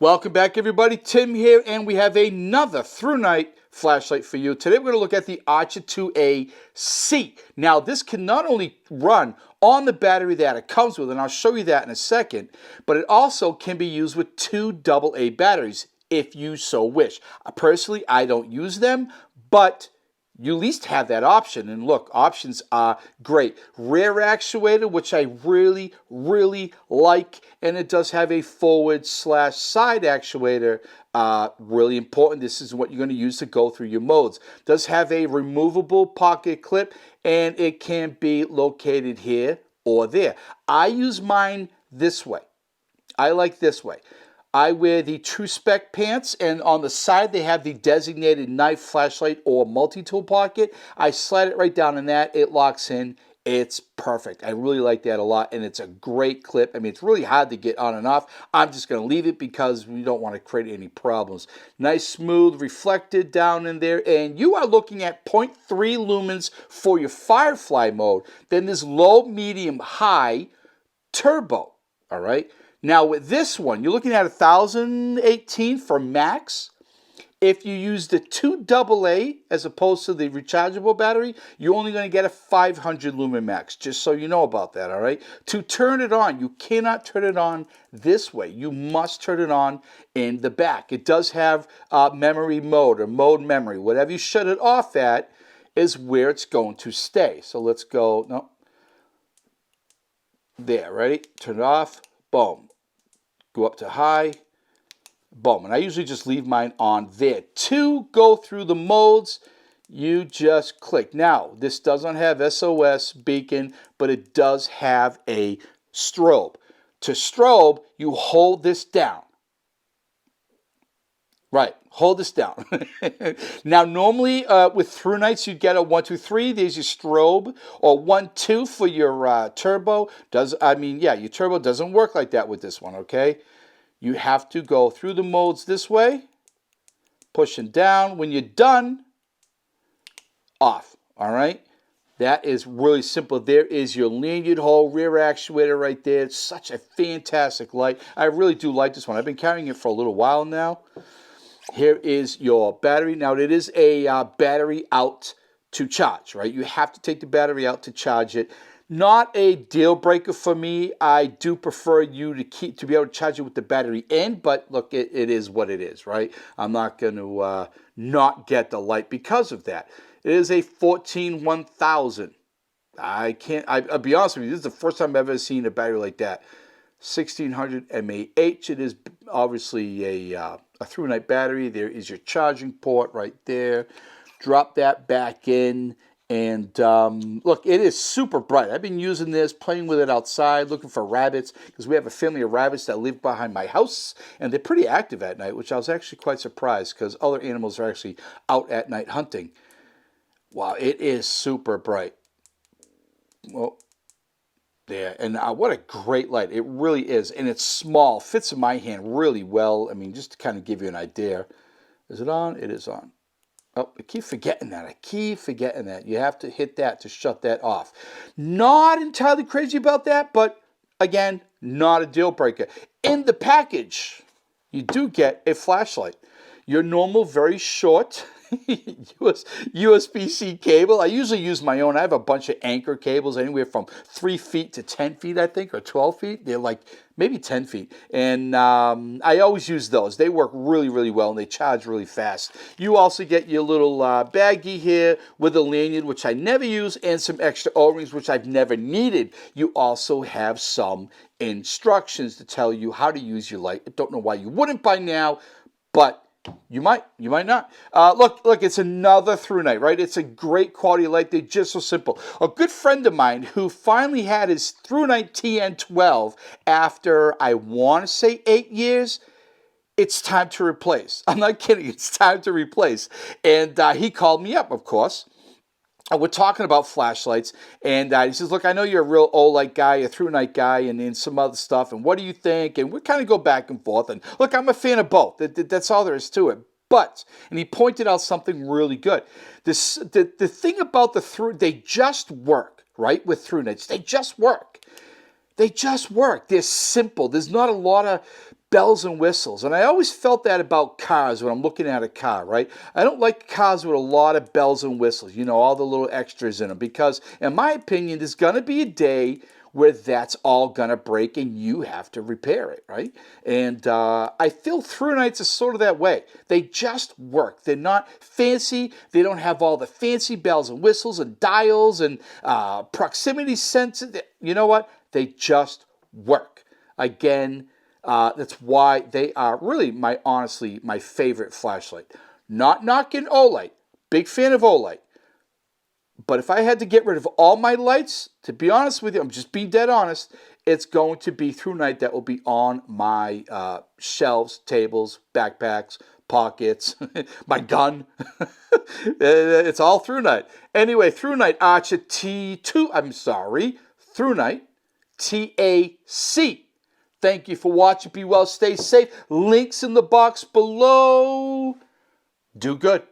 Welcome back, everybody. Tim here, and we have another ThruNite flashlight for you. Today we're going to look at the Archer 2AC. Now, this can not only run on the battery that it comes with, and I'll show you that in a second, but it also can be used with two AA batteries if you so wish. Personally, I don't use them, but you at least have that option. And look, options are great. Rear actuator, which I really, really like. And it does have a forward/side actuator. Really important. This is what you're going to use to go through your modes. It does have a removable pocket clip, and it can be located here or there. I use mine this way. I like this way. I wear the True Spec pants, and on the side they have the designated knife, flashlight, or multi-tool pocket. I slide it right down in that. It locks in. It's perfect. I really like that a lot, and it's a great clip. I mean, it's really hard to get on and off. I'm just going to leave it because we don't want to create any problems. Nice, smooth, reflected down in there, and you are looking at 0.3 lumens for your Firefly mode. Then there's low, medium, high, turbo, all right? Now with this one, you're looking at 1018 for max. If you use the 2AA as opposed to the rechargeable battery, you're only going to get a 500 lumen max, just so you know about that, all right? To turn it on, you cannot turn it on this way. You must turn it on in the back. It does have memory mode or mode memory. Whatever you shut it off at is where it's going to stay. So let's go, no. There, ready? Turn it off, boom. Go up to high, boom. And I usually just leave mine on there. To go through the modes, you just click. Now, this doesn't have SOS beacon, but it does have a strobe. To strobe, you hold this down. Right, hold this down. Now, normally with ThruNites, you'd get a 1, 2, 3. There's your strobe, or 1, 2 for your turbo. Your turbo doesn't work like that with this one, okay? You have to go through the modes this way, pushing down. When you're done, off, all right? That is really simple. There is your lanyard hole, rear actuator right there. It's such a fantastic light. I really do like this one. I've been carrying it for a little while now. Here is your battery. Now, it is a battery out to charge, right? You have to take the battery out to charge it. Not a deal breaker for me. I do prefer you to be able to charge it with the battery in, but look, it is what it is, right? I'm not going to not get the light because of that. It is a 1000. I'll be honest with you, this is the first time I've ever seen a battery like that. 1600 mAh. It is obviously a ThruNite battery. There is your charging port right there. Drop that back in, and look, it is super bright. I've been using this, playing with it outside, looking for rabbits, because we have a family of rabbits that live behind my house, and they're pretty active at night, which I was actually quite surprised, because other animals are actually out at night hunting. Wow, it is super bright. Well, there, and what a great light. It really is, and it's small, fits in my hand really well. I mean, just to kind of give you an idea. Is it on? It is on. Oh, I keep forgetting that. You have to hit that to shut that off. Not entirely crazy about that, but again, not a deal breaker. In the package, you do get a flashlight. Your normal, very short USB-C cable. I usually use my own. I have a bunch of anchor cables, anywhere from 3 feet to 10 feet, I think, or 12 feet. They're like maybe 10 feet. And I always use those. They work really, really well, and they charge really fast. You also get your little baggie here with a lanyard, which I never use, and some extra O-rings, which I've never needed. You also have some instructions to tell you how to use your light. I don't know why you wouldn't by now, but you might not. Look, it's another ThruNite, right? It's a great quality light. They're just so simple. A good friend of mine who finally had his ThruNite TN12 after, I want to say, 8 years, it's time to replace. I'm not kidding. It's time to replace. And he called me up, of course. We're talking about flashlights, and he says, look, I know you're a real OLED guy, a ThruNite guy, and some other stuff, and what do you think? And we kind of go back and forth, and look, I'm a fan of both. That's all there is to it. But, and he pointed out something really good. The thing about they just work, right, with ThruNites. They just work. They're simple. There's not a lot of bells and whistles. And I always felt that about cars when I'm looking at a car, right? I don't like cars with a lot of bells and whistles, you know, all the little extras in them, because in my opinion, there's going to be a day where that's all going to break and you have to repair it, right? And I feel ThruNites are sort of that way. They just work. They're not fancy. They don't have all the fancy bells and whistles and dials and proximity sensors. You know what? They just work. Again, that's why they are really honestly my favorite flashlight. Not knocking Olight. Big fan of Olight. But if I had to get rid of all my lights, to be honest with you, I'm just being dead honest, it's going to be ThruNite that will be on my shelves, tables, backpacks, pockets, my gun. It's all ThruNite. Anyway, ThruNite Archer T2, ThruNite TAC. Thank you for watching. Be well, stay safe. Links in the box below. Do good.